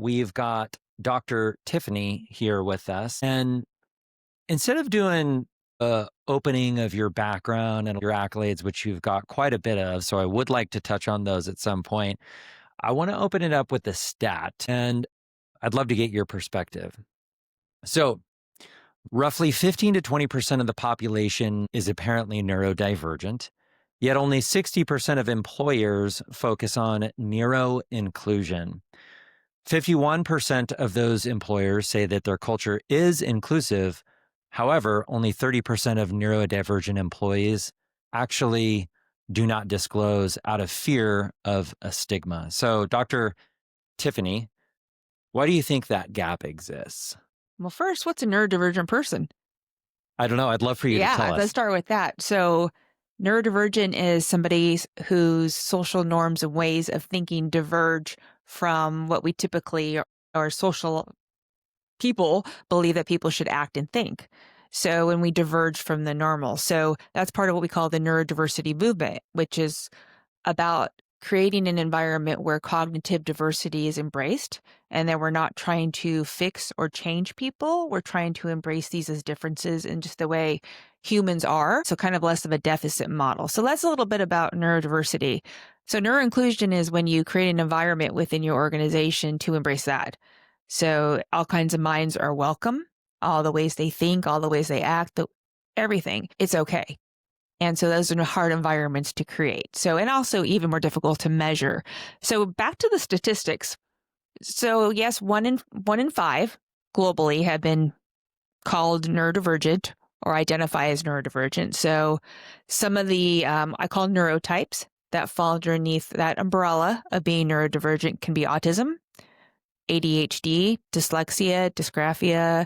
we've got Dr. Tiffany here with us. And instead of doing opening of your background and your accolades, which you've got quite a bit of, so I would like to touch on those at some point, I want to open it up with a stat, and I'd love to get your perspective. So roughly 15 to 20% of the population is apparently neurodivergent, yet only 60% of employers focus on neuroinclusion. 51% of those employers say that their culture is inclusive. However, only 30% of neurodivergent employees actually do not disclose out of fear of a stigma. So, Dr. Tiffany, why do you think that gap exists? Well, first, what's a neurodivergent person? I don't know. I'd love for you to tell Let's us. start with that. So, neurodivergent is somebody whose social norms and ways of thinking diverge from what we typically or social people believe that people should act and think. So, when we diverge from the normal. So, that's part of what we call the neurodiversity movement, which is about creating an environment where cognitive diversity is embraced and that we're not trying to fix or change people. We're trying to embrace these as differences in just the way humans are. So kind of less of a deficit model. So that's a little bit about neurodiversity. So neuroinclusion is when you create an environment within your organization to embrace that. So all kinds of minds are welcome, all the ways they think, all the ways they act, everything. It's okay. And so those are hard environments to create. So, and also even more difficult to measure. So back to the statistics. So yes, one in five globally have been called neurodivergent or identify as neurodivergent. So some of the, I call neurotypes that fall underneath that umbrella of being neurodivergent can be autism, ADHD, dyslexia, dysgraphia,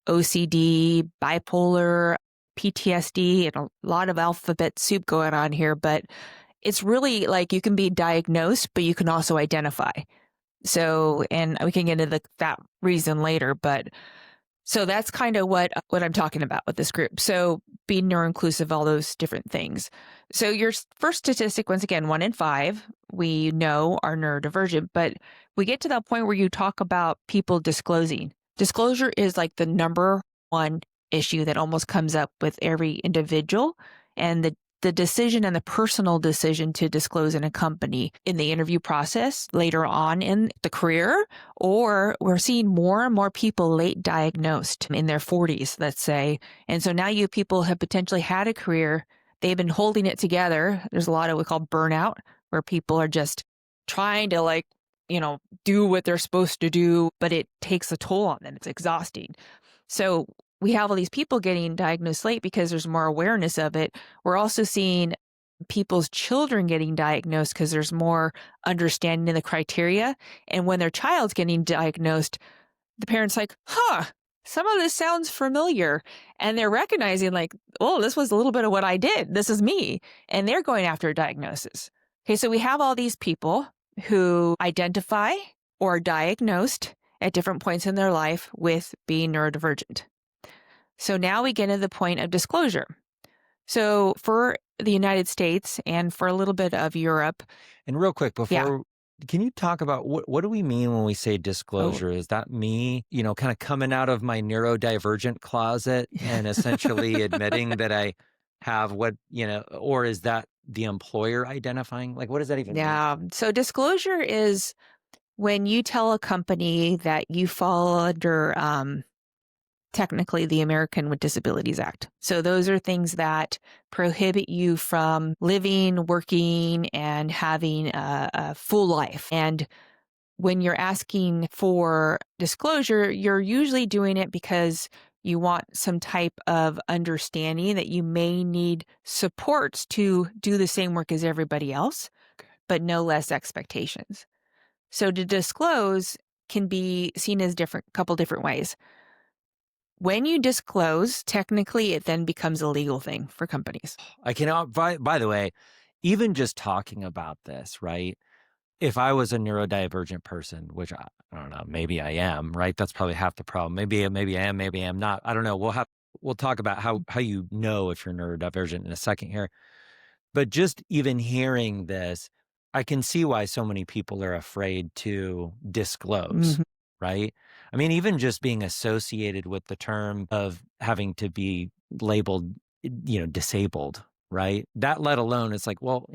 OCD, bipolar, PTSD, and a lot of alphabet soup going on here, but it's really like you can be diagnosed, but you can also identify. So, and we can get into that reason later, but so that's kind of what I'm talking about with this group. So being neuroinclusive, all those different things. So your first statistic, once again, 1 in 5, we know are neurodivergent, but we get to that point where you talk about people disclosing. Disclosure is like the number one issue that almost comes up with every individual, and the decision and the personal decision to disclose in a company in the interview process later on in the career, or we're seeing more and more people late diagnosed in their 40s, let's say. And so now people have potentially had a career, they've been holding it together. There's a lot of what we call burnout, where people are just trying to do what they're supposed to do, but it takes a toll on them. It's exhausting. So we have all these people getting diagnosed late because there's more awareness of it. We're also seeing people's children getting diagnosed because there's more understanding of the criteria. And when their child's getting diagnosed, the parent's like, some of this sounds familiar. And they're recognizing oh, this was a little bit of what I did. This is me. And they're going after a diagnosis. Okay, so we have all these people who identify or are diagnosed at different points in their life with being neurodivergent. So now we get to the point of disclosure. So for the United States and for a little bit of Europe. And real quick, can you talk about what do we mean when we say disclosure? Is that me, kind of coming out of my neurodivergent closet and essentially admitting that I have or is that the employer identifying? What does that even mean? So disclosure is when you tell a company that you fall under technically the American with Disabilities Act. So those are things that prohibit you from living, working, and having a full life. And when you're asking for disclosure, you're usually doing it because you want some type of understanding that you may need supports to do the same work as everybody else, but no less expectations. So to disclose can be seen as a couple different ways. When you disclose, technically, it then becomes a legal thing for companies. I cannot, by the way, even just talking about this, right? If I was a neurodivergent person, which I don't know, maybe I am, right? That's probably half the problem. Maybe I am, maybe I'm not. I don't know. We'll talk about how you know if you're neurodivergent in a second here. But just even hearing this, I can see why so many people are afraid to disclose. Mm-hmm. right? I mean, even just being associated with the term of having to be labeled, disabled, right? That let alone, it's like, well,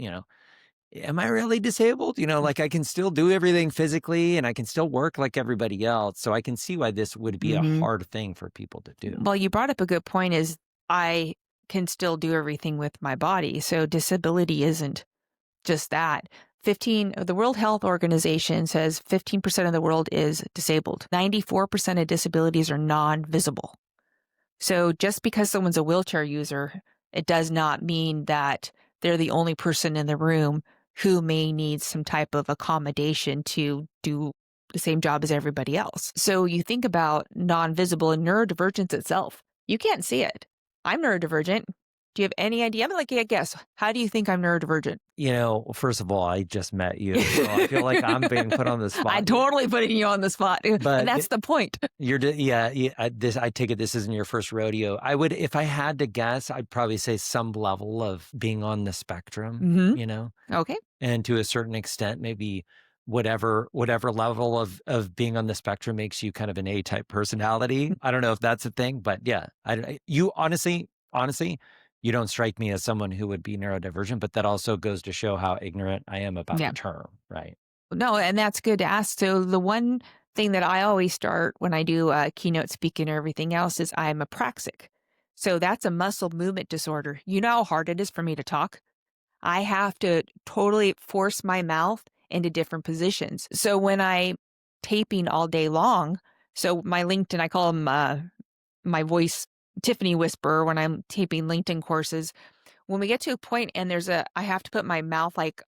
am I really disabled? Like I can still do everything physically and I can still work like everybody else. So I can see why this would be a Mhm. hard thing for people to do. Well, you brought up a good point is I can still do everything with my body. So disability isn't just that. The World Health Organization says 15% of the world is disabled. 94% of disabilities are non-visible. So just because someone's a wheelchair user, it does not mean that they're the only person in the room who may need some type of accommodation to do the same job as everybody else. So you think about non-visible and neurodivergence itself. You can't see it. I'm neurodivergent. Do you have any idea? I'm like, yeah, guess. How do you think I'm neurodivergent? First of all, I just met you, so I feel like I'm being put on the I'm spot here. totally putting you on the spot. And But that's the point. yeah. I take it this isn't your first rodeo. I would, if I had to guess, I'd probably say some level of being on the spectrum, Hmm. Okay. and to a certain extent, maybe whatever level of being on the spectrum makes you kind of an A-type personality. I don't know if that's a thing, but yeah, you honestly, you don't strike me as someone who would be neurodivergent, but that also goes to show how ignorant I am about Yeah. the term, right? No, and that's good to ask. So the one thing that I always start when I do keynote speaking or everything else is I'm apraxic. So that's a muscle movement disorder. You know how hard it is for me to talk? I have to totally force my mouth into different positions. So when I taping all day long, so my LinkedIn, I call them my voice Tiffany whisperer when I'm taping LinkedIn courses. When we get to a point and I have to put my mouth like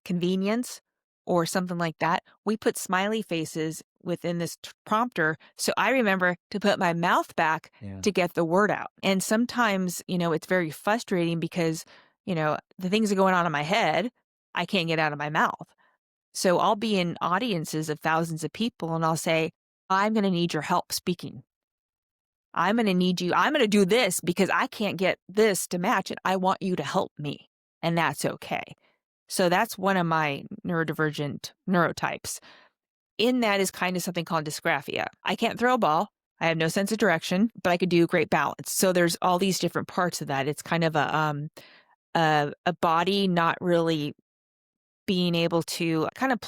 convenience or something like that, we put smiley faces within this prompter. So I remember to put my mouth back Yeah. to get the word out. And sometimes, it's very frustrating because, the things are going on in my head, I can't get out of my mouth. So I'll be in audiences of thousands of people and I'll say, I'm going to need your help speaking. I'm going to need you. I'm going to do this because I can't get this to match it. I want you to help me. And that's okay. So that's one of my neurodivergent neurotypes. In that is kind of something called dysgraphia. I can't throw a ball. I have no sense of direction, but I could do great balance. So there's all these different parts of that. It's kind of a body not really being able to kind of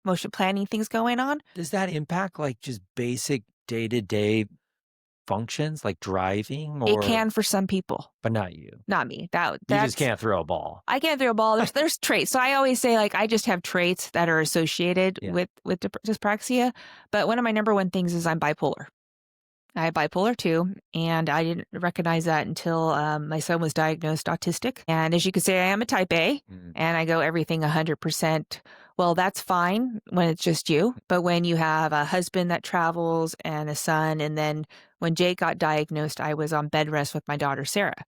motion planning things going on. Does that impact like just basic day-to-day functions like driving It or can for some people, but not you? not me. You just That's can't throw a ball. I can't throw a ball. There's traits. So I always say like I just have traits that are associated Yeah. with dyspraxia. But one of my number one things is I'm bipolar. I have bipolar 2, and I didn't recognize that until my son was diagnosed autistic. And as you could say, I am a type A, Mm. and I go everything 100%. Well, that's fine when it's just you. But when you have a husband that travels and a son, and then when Jake got diagnosed, I was on bed rest with my daughter, Sarah.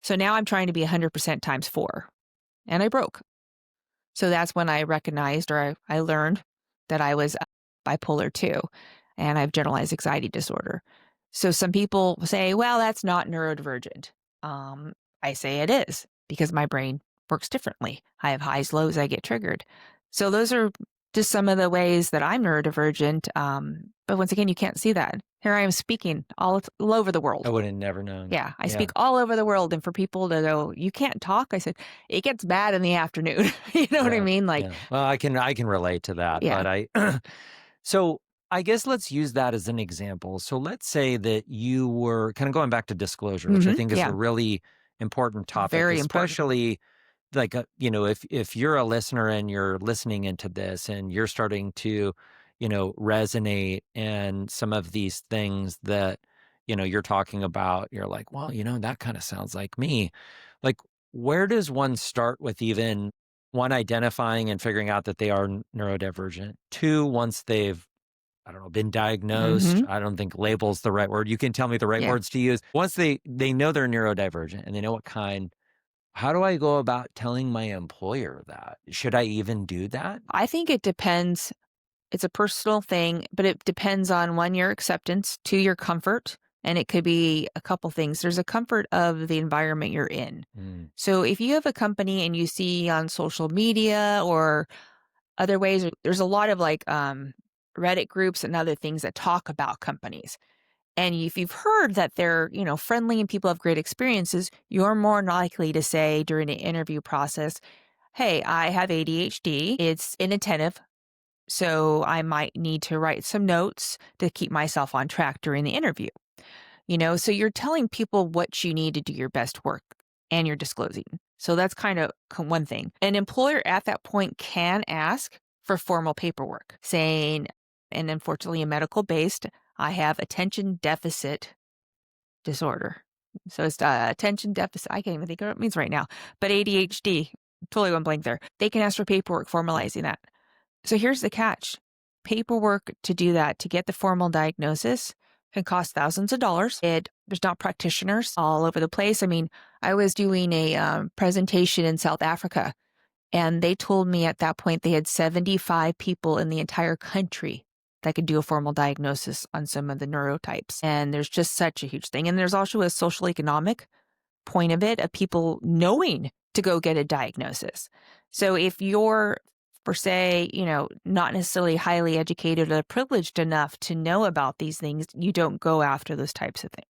So now I'm trying to be 100% times 4, and I broke. So that's when I recognized or I learned that I was bipolar 2 and I have generalized anxiety disorder. So some people say, well, that's not neurodivergent. I say it is because my brain works differently. I have highs, lows, I get triggered. So those are just some of the ways that I'm neurodivergent. But once again, you can't see that. Here I am speaking all over the world. I would have never known. Yeah, I speak all over the world, and for people to go, "You can't talk," I said, "It gets bad in the afternoon." You know what I Right. mean? Like, Yeah. Well, I can relate to that, yeah. but so I guess let's use that as an example. So let's say that you were kind of going back to disclosure, which I think is Yeah, a really important topic, very important. especially like if you're a listener and you're listening into this and you're starting to resonate and some of these things that you're talking about, you're like, well, that kind of sounds like me. Like, where does one start with even one identifying and figuring out that they are neurodivergent? Two, once they've, I don't know, been diagnosed, Mhm. I don't think label's the right word. You can tell me the right Yeah. words to use. Once they know they're neurodivergent and they know what kind, how do I go about telling my employer that? Should I even do that? I think it depends. It's a personal thing, but it depends on 1, your acceptance, 2, your comfort, and it could be a couple things. There's a comfort of the environment you're in. Mm. So if you have a company and you see on social media or other ways, there's a lot of like Reddit groups and other things that talk about companies. And if you've heard that they're, friendly and people have great experiences, you're more likely to say during an interview process, hey, I have ADHD. It's inattentive. So I might need to write some notes to keep myself on track during the interview. So you're telling people what you need to do your best work and you're disclosing. So that's kind of one thing. An employer at that point can ask for formal paperwork saying, and unfortunately, a medical based, I have attention deficit disorder. So it's attention deficit. I can't even think of what it means right now, but ADHD, totally went blank there. They can ask for paperwork formalizing that. So here's the catch. Paperwork to do that, to get the formal diagnosis, can cost thousands of dollars. There's not practitioners all over the place. I mean, I was doing a presentation in South Africa, and they told me at that point they had 75 people in the entire country that could do a formal diagnosis on some of the neurotypes. And there's just such a huge thing. And there's also a social economic point of it, of people knowing to go get a diagnosis. So if you're, for say, not necessarily highly educated or privileged enough to know about these things, you don't go after those types of things.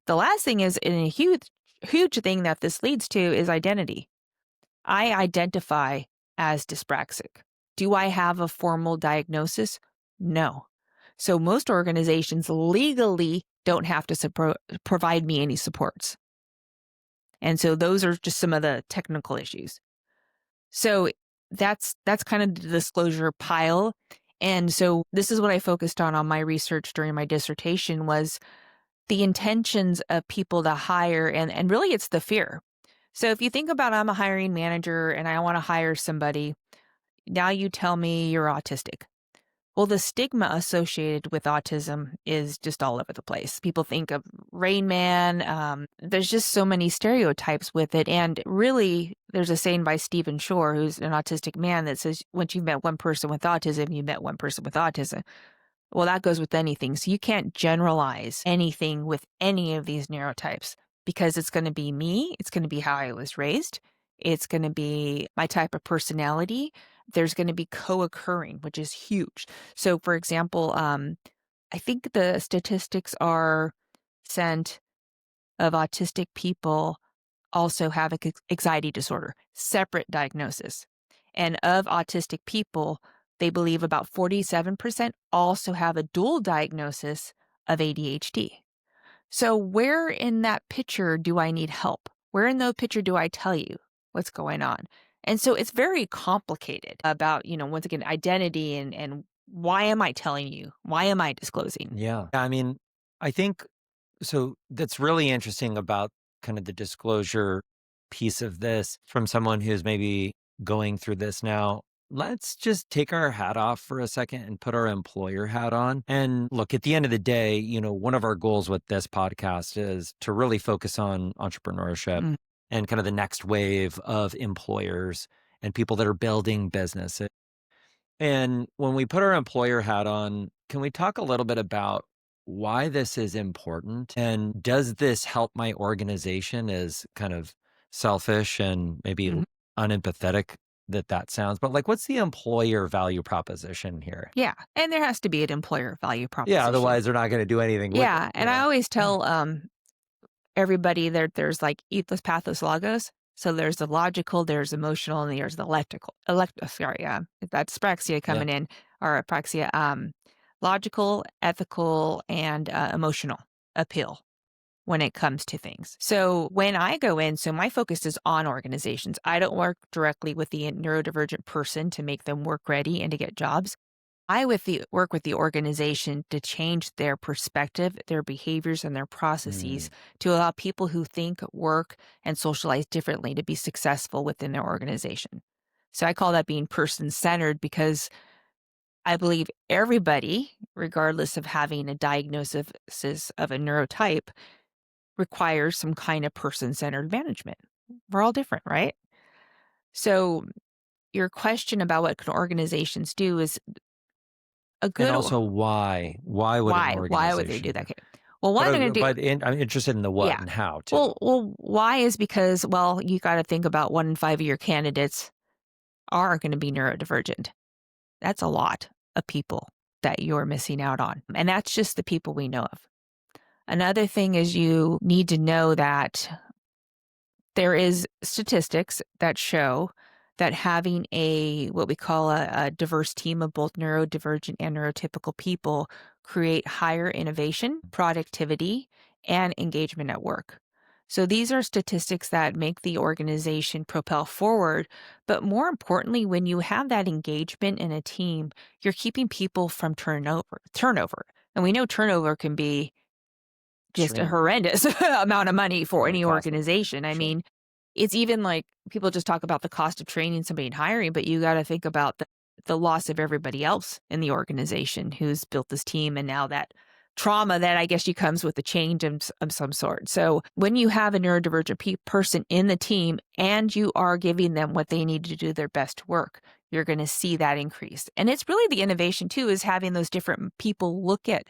The last thing is, and a huge thing that this leads to, is identity. I identify as dyspraxic. Do I have a formal diagnosis? No. So most organizations legally don't have to provide me any supports. And so those are just some of the technical issues. So that's kind of the disclosure pile. And so this is what I focused on my research during my dissertation, was the intentions of people to hire, and really it's the fear. So if you think about, I'm a hiring manager and I want to hire somebody, now you tell me you're autistic. Well, the stigma associated with autism is just all over the place. People think of Rain Man. There's just so many stereotypes with it. And really, there's a saying by Stephen Shore, who's an autistic man, that says, once you've met one person with autism, you met one person with autism. Well, that goes with anything. So you can't generalize anything with any of these neurotypes, because it's going to be me. It's going to be how I was raised. It's going to be my type of personality. There's going to be co-occurring, which is huge. So, for example, I think the statistics are sent of autistic people also have anxiety disorder, separate diagnosis. And of autistic people, they believe about 47% also have a dual diagnosis of ADHD. So where in that picture do I need help? Where in the picture do I tell you what's going on? And so it's very complicated about, once again, identity and why am I telling you? Why am I disclosing? Yeah. I mean, I think so. That's really interesting about kind of the disclosure piece of this from someone who's maybe going through this now. Let's just take our hat off for a second and put our employer hat on. And look, at the end of the day, one of our goals with this podcast is to really focus on entrepreneurship Mm. and kind of the next wave of employers and people that are building businesses. And when we put our employer hat on, can we talk a little bit about why this is important? And does this help my organization? As kind of selfish and maybe Mhm. unempathetic that sounds, but like, what's the employer value proposition here? Yeah. And there has to be an employer value Yeah, proposition. otherwise they're not going to do anything with it, Yeah. And I always tell everybody there's like ethos, pathos, logos. So there's the logical, there's emotional, and there's the electrical. That's dyspraxia Yeah. coming in, or apraxia. Logical, ethical, and emotional appeal when it comes to things. So when I go in, so my focus is on organizations. I don't work directly with the neurodivergent person to make them work ready and to get jobs. I work with the organization to change their perspective, their behaviors, and their processes Mm. to allow people who think, work, and socialize differently to be successful within their organization. So I call that being person-centered, because I believe everybody, regardless of having a diagnosis of a neurotype, requires some kind of person-centered management. We're all different, right? So your question about what can organizations do is a And good. also why? Why would an Why would they do organization that? do? Okay. Well, one, they're gonna do. I'm interested in the what Yeah. and how too. Well, why is because, well, you gotta think about 1 in 5 of your candidates are gonna be neurodivergent. That's a lot of people. that you're missing out on. And that's just the people we know of. Another thing is you need to know that there is statistics that show that having a what we call a diverse team of both neurodivergent and neurotypical people create higher innovation, productivity, and engagement at work. So these are statistics that make the organization propel forward. But more importantly, when you have that engagement in a team, you're keeping people from turnover. And we know turnover can be just a Extremely, horrendous amount of money for very any costly. organization. I Sure. mean, it's even like people just talk about the cost of training somebody and hiring, but you got to think about the loss of everybody else in the organization who's built this team and now that trauma that I guess you comes with the change of some sort. So when you have a neurodivergent person in the team and you are giving them what they need to do their best work, you're going to see that increase. And it's really the innovation too, is having those different people look at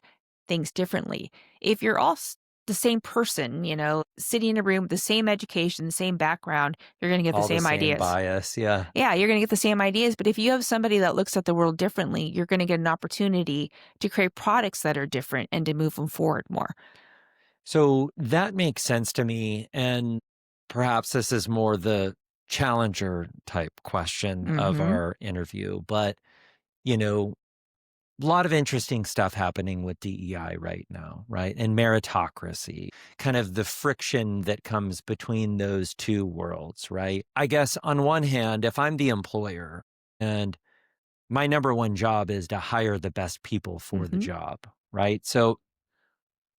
things differently. If you're all the same person, sitting in a room with the same education, the same background, you're going to get the All the same same ideas. bias. Yeah. Yeah, you're going to get the same ideas. But if you have somebody that looks at the world differently, you're going to get an opportunity to create products that are different and to move them forward more. So that makes sense to me. And perhaps this is more the challenger type question of Hmm. our interview. But, you know, a lot of interesting stuff happening with DEI right now, right? And meritocracy, kind of the friction that comes between those two worlds, right? I guess on one hand, if I'm the employer and my number one job is to hire the best people for the Hmm. job, right? So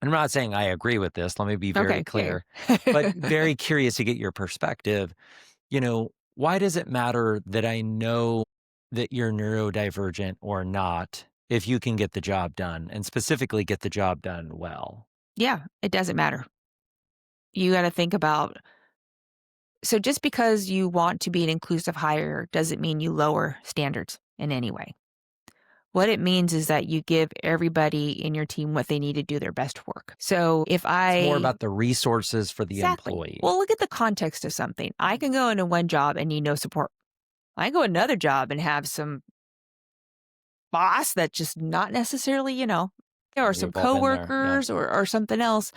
I'm not saying I agree with this. Let me be very Okay. Yeah. clear, but very curious to get your perspective. Why does it matter that I know that you're neurodivergent or not if you can get the job done and specifically get the job done well? Yeah, it doesn't matter. You got to think about so just because you want to be an inclusive hire doesn't mean you lower standards in any way. What it means is that you give everybody in your team what they need to do their best work. So if It's more I about the resources for the exactly. employee. Well, look at the context of something. I can go into one job and need no support. I go another job and have some boss that's just not necessarily, or some We've all been there. Yeah. coworkers or something else,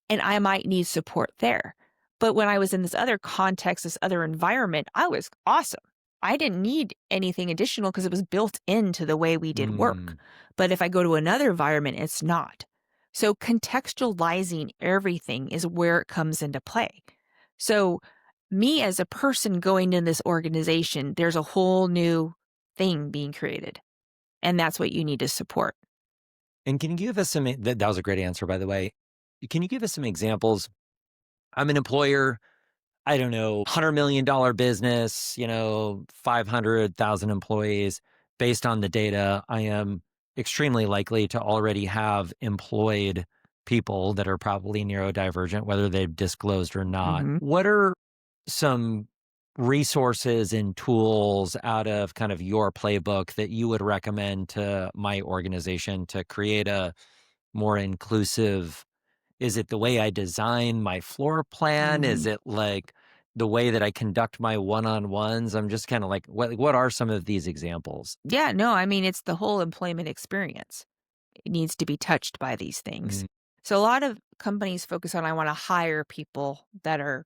and I might need support there. But when I was in this other context, this other environment, I was awesome. I didn't need anything additional because it was built into the way we did work. Mm. But if I go to another environment, it's not. So contextualizing everything is where it comes into play. So me as a person going in this organization, there's a whole new thing being created. And that's what you need to support. And can you give us that was a great answer, by the way. Can you give us some examples? I'm an employer. I don't know, $100 million business, 500,000 employees. Based on the data, I am extremely likely to already have employed people that are probably neurodivergent, whether they've disclosed or not. Hmm. What are some resources and tools out of kind of your playbook that you would recommend to my organization to create a more inclusive? Is it the way I design my floor plan? Is Hmm. it like the way that I conduct my one-on-ones? I'm just kind of like, what are some of these examples? Yeah, no, I mean, it's the whole employment experience. It needs to be touched by these things. Mm, So a lot of companies focus on I want to hire people that are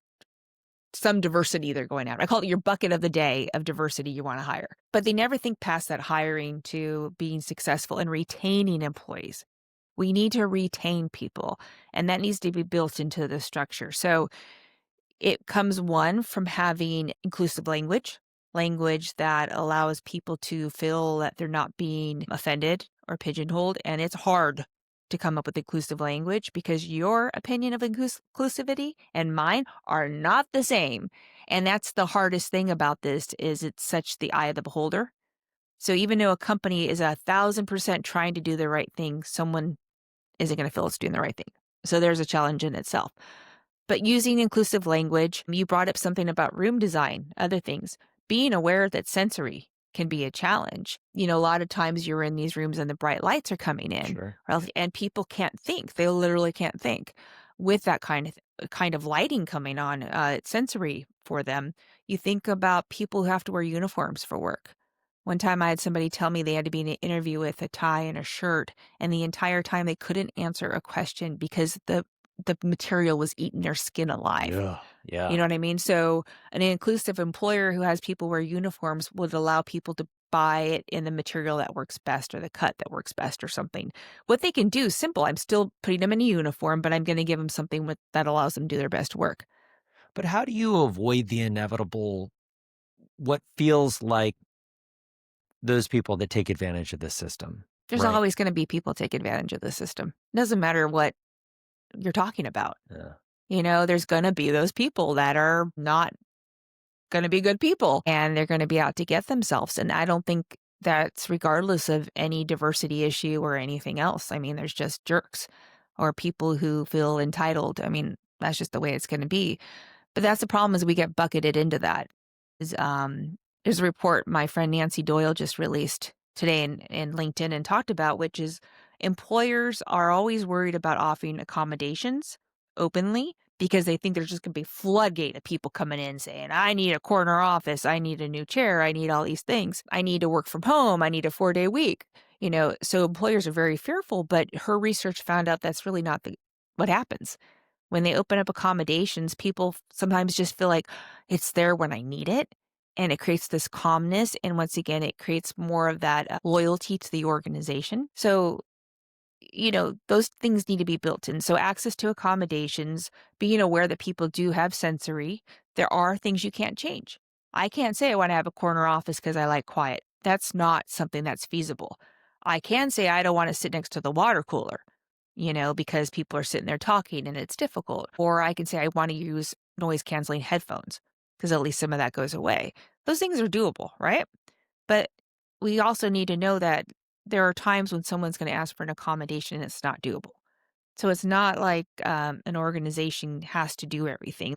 some diversity they're going at. I call it your bucket of the day of diversity you want to hire. But they never think past that hiring to being successful and retaining employees. We need to retain people, and that needs to be built into the structure. So it comes one from having inclusive language, language that allows people to feel that they're not being offended or pigeonholed. And it's hard to come up with inclusive language because your opinion of inclusivity and mine are not the same. And that's the hardest thing about this is it's such the eye of the beholder. So even though a company is 1,000% trying to do the right thing, someone isn't going to feel it's doing the right thing. So there's a challenge in itself. But using inclusive language, you brought up something about room design, other things. Being aware that sensory can be a challenge. A lot of times you're in these rooms and the bright lights are coming in, sure. and people can't think. They literally can't think. With that kind of lighting coming on, it's sensory for them. You think about people who have to wear uniforms for work. One time I had somebody tell me they had to be in an interview with a tie and a shirt, and the entire time they couldn't answer a question because the material was eating their skin alive. Yeah. You Yeah. know what I mean? So an inclusive employer who has people wear uniforms would allow people to buy it in the material that works best or the cut that works best or something. What they can do is simple. I'm still putting them in a uniform, but I'm going to give them something that allows them to do their best work. But how do you avoid the inevitable, what feels like those people that take advantage of the system? There's Right. always going to be people take advantage of the system. Doesn't matter what you're talking about. Yeah. There's going to be those people that are not going to be good people and they're going to be out to get themselves. And I don't think that's regardless of any diversity issue or anything else. I mean, there's just jerks or people who feel entitled. I mean, that's just the way it's going to be. But that's the problem is we get bucketed into that. Is there's a report my friend Nancy Doyle just released today in LinkedIn and talked about, which is employers are always worried about offering accommodations openly because they think there's just gonna be floodgate of people coming in saying, I need a corner office, I need a new chair, I need all these things. I need to work from home, I need a 4-day week. So employers are very fearful, but her research found out that's really not what happens. When they open up accommodations, people sometimes just feel like it's there when I need it, and it creates this calmness, and once again, it creates more of that, loyalty to the organization. So, those things need to be built in. So access to accommodations, being aware that people do have sensory. There are things you can't change. I can't say I wanna have a corner office because I like quiet. That's not something that's feasible. I can say I don't wanna sit next to the water cooler, because people are sitting there talking and it's difficult. Or I can say I wanna use noise canceling headphones because at least some of that goes away. Those things are doable, right? But we also need to know that there are times when someone's going to ask for an accommodation and it's not doable. So it's not like an organization has to do everything.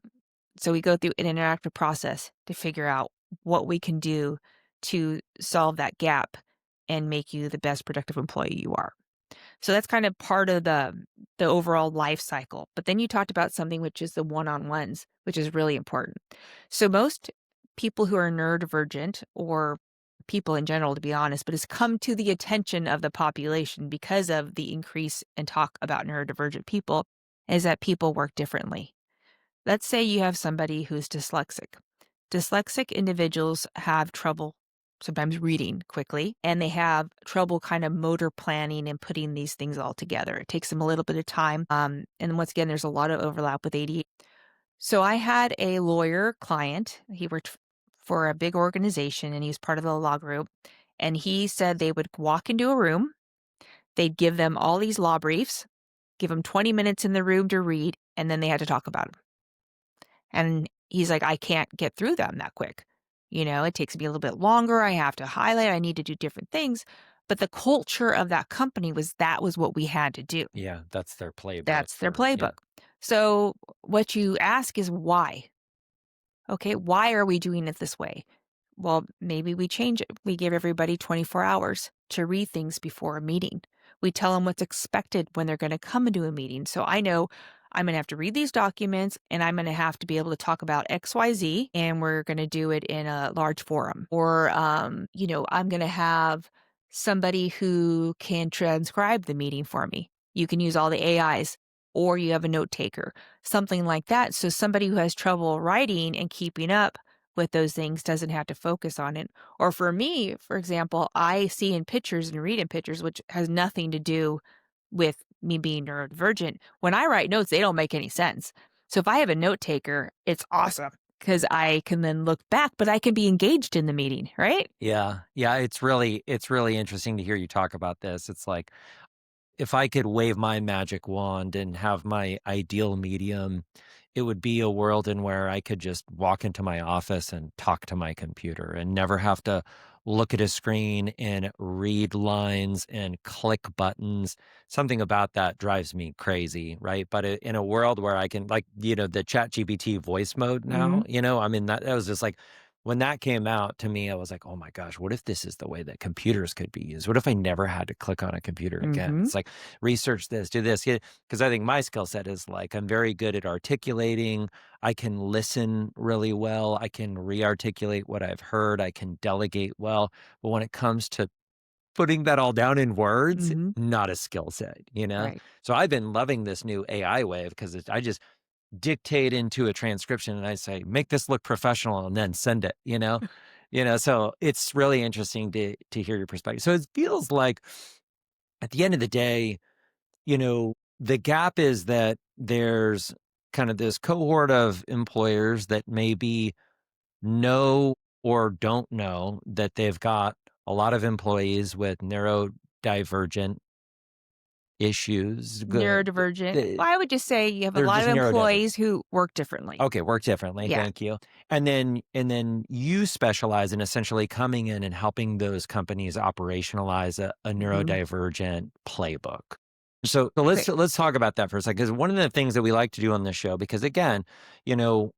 So we go through an interactive process to figure out what we can do to solve that gap and make you the best productive employee you are. So that's kind of part of the overall life cycle. But then you talked about something which is the one-on-ones, which is really important. So most people who are neurodivergent or people in general, to be honest, but it's come to the attention of the population because of the increase in talk about neurodivergent people, is that people work differently. Let's say you have somebody who's dyslexic. Dyslexic individuals have trouble sometimes reading quickly, and they have trouble kind of motor planning and putting these things all together. It takes them a little bit of time. And once again, there's a lot of overlap with ADHD. So I had a lawyer client. He worked for a big organization and he's part of the law group. And he said they would walk into a room, they'd give them all these law briefs, give them 20 minutes in the room to read, and then they had to talk about them. And he's like, I can't get through them that quick. It takes me a little bit longer. I have to highlight, I need to do different things. But the culture of that company was that was what we had to do. Yeah. That's their playbook That's their for, yeah. playbook. So what you ask is why? Okay, why are we doing it this way? Well, maybe we change it. We give everybody 24 hours to read things before a meeting. We tell them what's expected when they're going to come into a meeting. So I know I'm going to have to read these documents and I'm going to have to be able to talk about XYZ and we're going to do it in a large forum. Or, I'm going to have somebody who can transcribe the meeting for me. You can use all the AIs or you have a note taker, something like that. So somebody who has trouble writing and keeping up with those things doesn't have to focus on it. Or for me, for example, I see in pictures and read in pictures, which has nothing to do with me being neurodivergent. When I write notes, they don't make any sense. So if I have a note taker, it's awesome because I can then look back, but I can be engaged in the meeting, right? Yeah. Yeah. It's really interesting to hear you talk about this. It's like, if I could wave my magic wand and have my ideal medium, it would be a world in where I could just walk into my office and talk to my computer and never have to look at a screen and read lines and click buttons. Something about that drives me crazy, right? But in a world where I can, like, the chat GPT voice mode now, Mhm. I mean, that was just like, when that came out to me, I was like, oh my gosh, what if this is the way that computers could be used? What if I never had to click on a computer again? Mhm. It's like, research this, do this. Because I think my skill set is like, I'm very good at articulating. I can listen really well. I can re articulate what I've heard. I can delegate well. But when it comes to putting that all down in words, Mhm. not a skill set, you know? Right. So I've been loving this new AI wave because I just dictate into a transcription and I say, make this look professional and then send it, you know? So it's really interesting to hear your perspective. So it feels like at the end of the day, the gap is that there's kind of this cohort of employers that maybe know or don't know that they've got a lot of employees with neurodivergent issues. Good. Neurodivergent. Well, I would just say you have a They're lot just of neurodivergent. employees who work differently. Okay, work differently, Yeah. thank you. And then you specialize in essentially coming in and helping those companies operationalize a Mhm. neurodivergent playbook. So let's Okay. let's talk about that for a second. Because one of the things that we like to do on this show, because again, you know,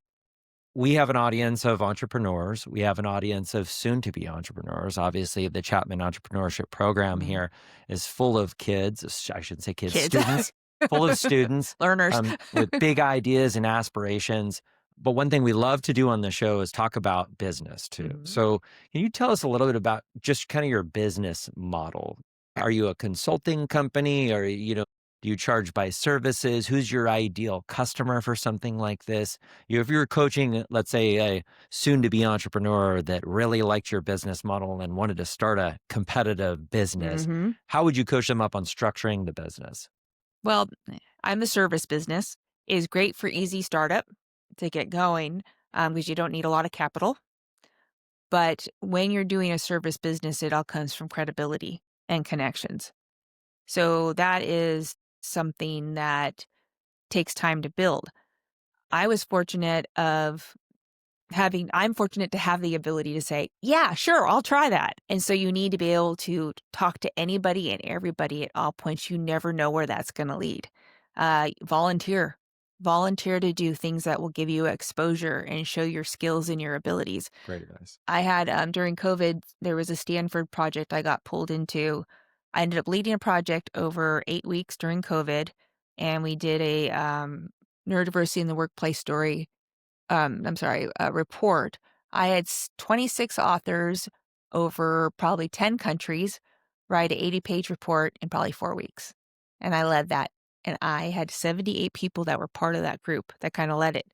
we have an audience of entrepreneurs. We have an audience of soon to be entrepreneurs. Obviously, the Chapman Entrepreneurship Program Mhm. here is full of kids. I shouldn't say kids, Kids. students, full of students Learners. with big ideas and aspirations. But one thing we love to do on the show is talk about business too. Mhm. So, can you tell us a little bit about just kind of your business model? Are you a consulting company or, do you charge by services? Who's your ideal customer for something like this? If you're coaching, let's say, a soon to be entrepreneur that really liked your business model and wanted to start a competitive business, Mhm. how would you coach them up on structuring the business? Well, I'm a service business. Is great for easy startup to get going, because you don't need a lot of capital. But when you're doing a service business, it all comes from credibility and connections. So that is something that takes time to build. I was fortunate of I'm fortunate to have the ability to say, yeah, sure, I'll try that. And so you need to be able to talk to anybody and everybody at all points. You never know where that's going to lead. Volunteer to do things that will give you exposure and show your skills and your abilities. Great advice. I had, during COVID, there was a Stanford project I got pulled into. I ended up leading a project over 8 weeks during COVID, and we did a neurodiversity in the workplace report. I had 26 authors over probably 10 countries write an 80-page report in probably 4 weeks. And I led that. And I had 78 people that were part of that group that kind of led it.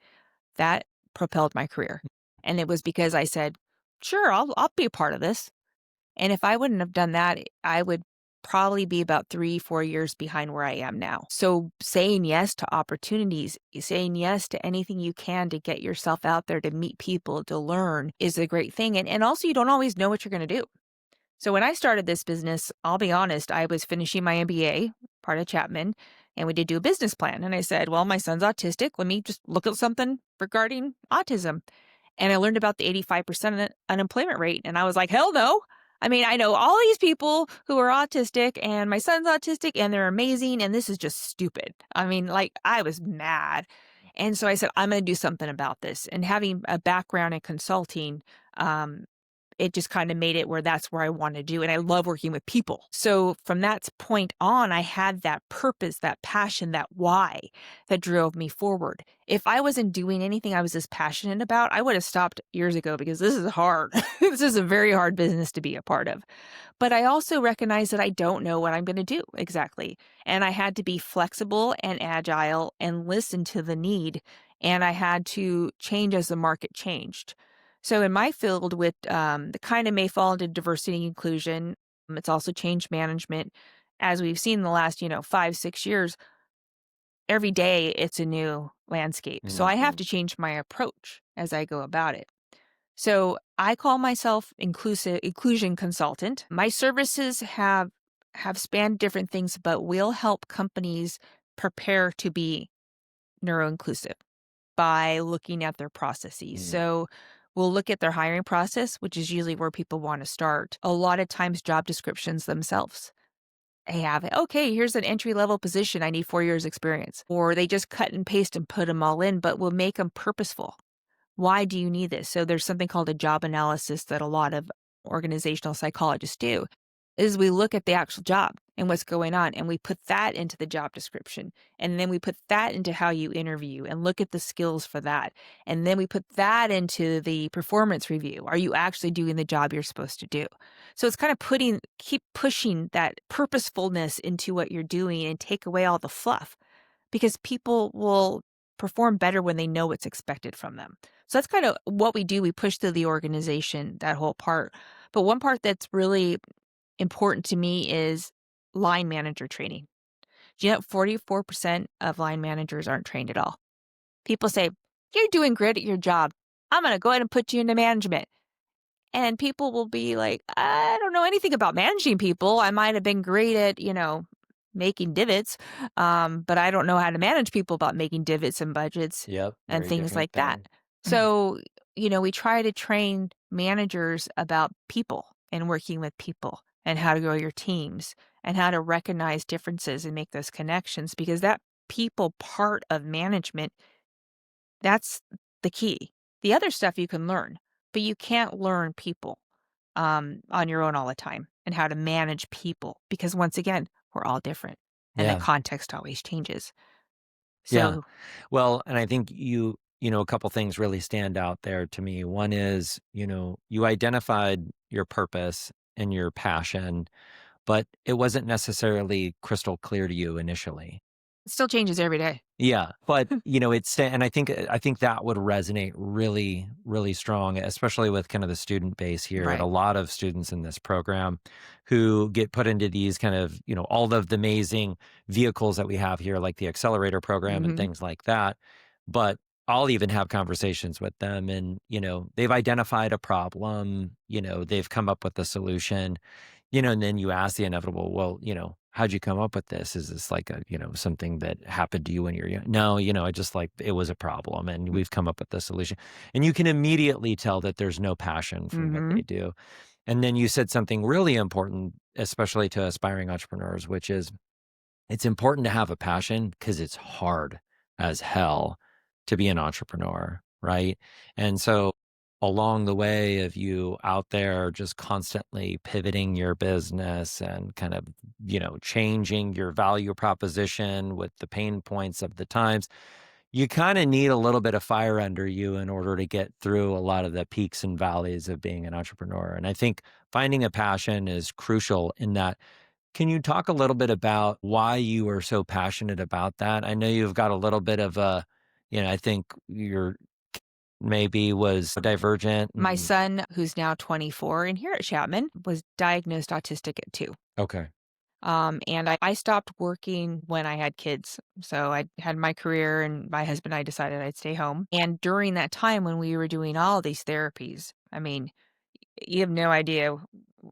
That propelled my career. And it was because I said, sure, I'll be a part of this. And if I wouldn't have done that, I would probably be about 3, 4 years behind where I am now. So saying yes to opportunities, saying yes to anything you can to get yourself out there, to meet people, to learn is a great thing. And also you don't always know what you're going to do. So when I started this business, I'll be honest, I was finishing my MBA, part of Chapman, and we did do a business plan. And I said, well, my son's autistic. Let me just look at something regarding autism. And I learned about the 85% unemployment rate. And I was like, hell no. I mean, I know all these people who are autistic, and my son's autistic, and they're amazing. And this is just stupid. I mean, like, I was mad. And so I said, I'm going to do something about this. And having a background in consulting, um, it just kind of made it where that's where I want to do. And I love working with people. So from that point on, I had that purpose, that passion, that why that drove me forward. If I wasn't doing anything I was as passionate about, I would have stopped years ago because this is hard. This is a very hard business to be a part of. But I also recognize that I don't know what I'm going to do exactly. And I had to be flexible and agile and listen to the need. And I had to change as the market changed. So in my field with the kind of may fall into diversity and inclusion, it's also change management. As we've seen in the last, 5, 6 years, every day it's a new landscape. So I have Mhm. to change my approach as I go about it. So I call myself inclusion consultant. My services have spanned different things, but will help companies prepare to be neuroinclusive by looking at their processes. Mm. So we'll look at their hiring process, which is usually where people want to start. A lot of times job descriptions themselves. They have, okay, here's an entry level position. I need 4 years experience. Or they just cut and paste and put them all in, but we'll make them purposeful. Why do you need this? So there's something called a job analysis that a lot of organizational psychologists do, is we look at the actual job and what's going on, and we put that into the job description. And then we put that into how you interview and look at the skills for that. And then we put that into the performance review. Are you actually doing the job you're supposed to do? So it's kind of keep pushing that purposefulness into what you're doing and take away all the fluff, because people will perform better when they know what's expected from them. So that's kind of what we do. We push through the organization, that whole part. But one part that's really important to me is line manager training. Do you know 44% of line managers aren't trained at all? People say, "You're doing great at your job. I'm going to go ahead and put you into management." And people will be like, "I don't know anything about managing people. I might have been great at, making divots, but I don't know how to manage people about making divots and budgets Yep, and very things different like that." thing. So, we try to train managers about people and working with people and how to grow your teams and how to recognize differences and make those connections, because that people part of management, that's the key. The other stuff you can learn, but you can't learn people on your own all the time and how to manage people, because once again, we're all different and the Yeah, context always changes. yeah. So, Well, and I think a couple things really stand out there to me. One is, you identified your purpose and your passion, but it wasn't necessarily crystal clear to you initially. it still changes every day. Yeah, but, and I think that would resonate really, really strong, especially with kind of the student base here, and a Right. lot of students in this program who get put into these kind of, all of the amazing vehicles that we have here, like the accelerator program and Mhm. things like that. But I'll even have conversations with them and, they've identified a problem, they've come up with a solution. And then you ask the inevitable, well, how'd you come up with this? Is this like something that happened to you when you were young? No, I just like it was a problem and we've come up with the solution. And you can immediately tell that there's no passion for what they Mhm. do. And then you said something really important, especially to aspiring entrepreneurs, which is it's important to have a passion because it's hard as hell to be an entrepreneur, right? And so along the way of you out there just constantly pivoting your business and kind of, changing your value proposition with the pain points of the times, you kind of need a little bit of fire under you in order to get through a lot of the peaks and valleys of being an entrepreneur. And I think finding a passion is crucial in that. Can you talk a little bit about why you are so passionate about that? I know you've got a little bit of I think you're maybe was divergent. My son, who's now 24 and here at Chapman, was diagnosed autistic at 2. Okay. And I stopped working when I had kids. So I had my career, and my husband and I decided I'd stay home. And during that time when we were doing all these therapies, I mean, you have no idea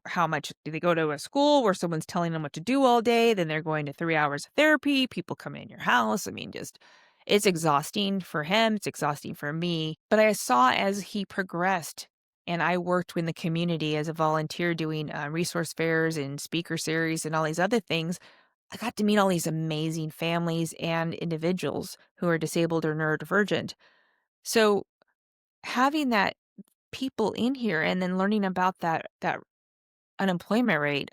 how much. Do they go to a school where someone's telling them what to do all day, then they're going to 3 hours of therapy, people come in your house. I mean, just it's exhausting for him, it's exhausting for me. But I saw as he progressed, and I worked in the community as a volunteer doing resource fairs and speaker series and all these other things. I got to meet all these amazing families and individuals who are disabled or neurodivergent. So having that people in here and then learning about that unemployment rate,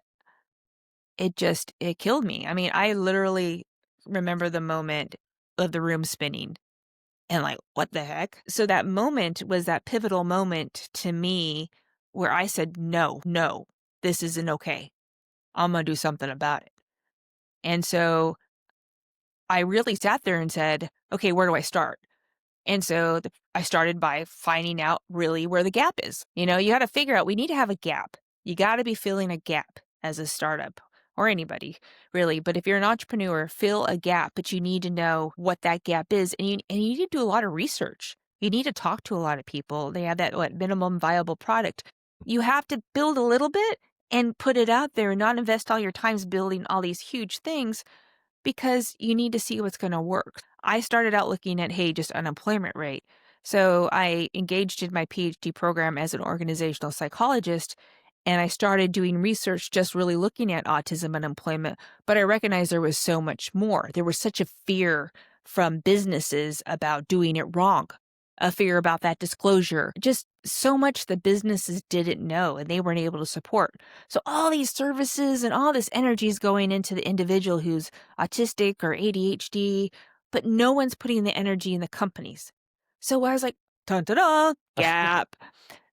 it killed me. I mean, I literally remember the moment of the room spinning and like, what the heck? So that moment was that pivotal moment to me where I said, "No, no, this isn't okay. I'm gonna do something about it." And so I really sat there and said, "Okay, where do I start?" And so I started by finding out really where the gap is. You got to figure out we need to have a gap. You got to be filling a gap as a startup or anybody really. But if you're an entrepreneur, fill a gap, but you need to know what that gap is. And you need to do a lot of research. You need to talk to a lot of people. They have that minimum viable product. You have to build a little bit and put it out there and not invest all your times building all these huge things, because you need to see what's going to work. I started out looking at, hey, just unemployment rate. So I engaged in my PhD program as an organizational psychologist, and I started doing research just really looking at autism unemployment. But I recognized there was so much more. There was such a fear from businesses about doing it wrong. a fear about that disclosure, just so much the businesses didn't know and they weren't able to support. So all these services and all this energy is going into the individual who's autistic or ADHD, but no one's putting the energy in the companies. So I was like, dun da da, gap.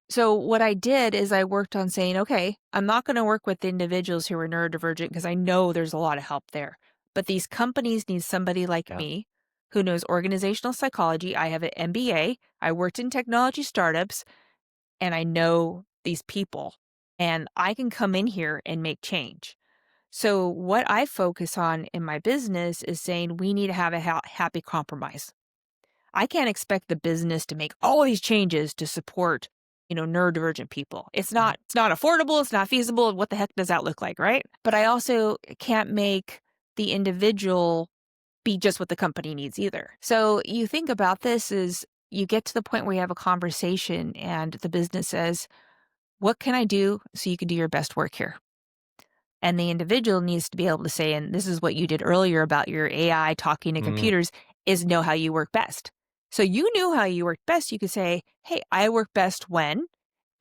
So what I did is I worked on saying, okay, I'm not going to work with individuals who are neurodivergent because I know there's a lot of help there. But these companies need somebody like Yeah. me who knows organizational psychology. I have an MBA. I worked in technology startups and I know these people and I can come in here and make change. So what I focus on in my business is saying we need to have a happy compromise. I can't expect the business to make all these changes to support, neurodivergent people. It's not affordable, it's not feasible. What the heck does that look like, right? But I also can't make the individual be just what the company needs either. So you think about this is you get to the point where you have a conversation and the business says, "What can I do so you can do your best work here?" And the individual needs to be able to say, and this is what you did earlier about your AI talking to Mm. computers, is know how you work best. So you knew how you work best. You could say, "Hey, I work best when,"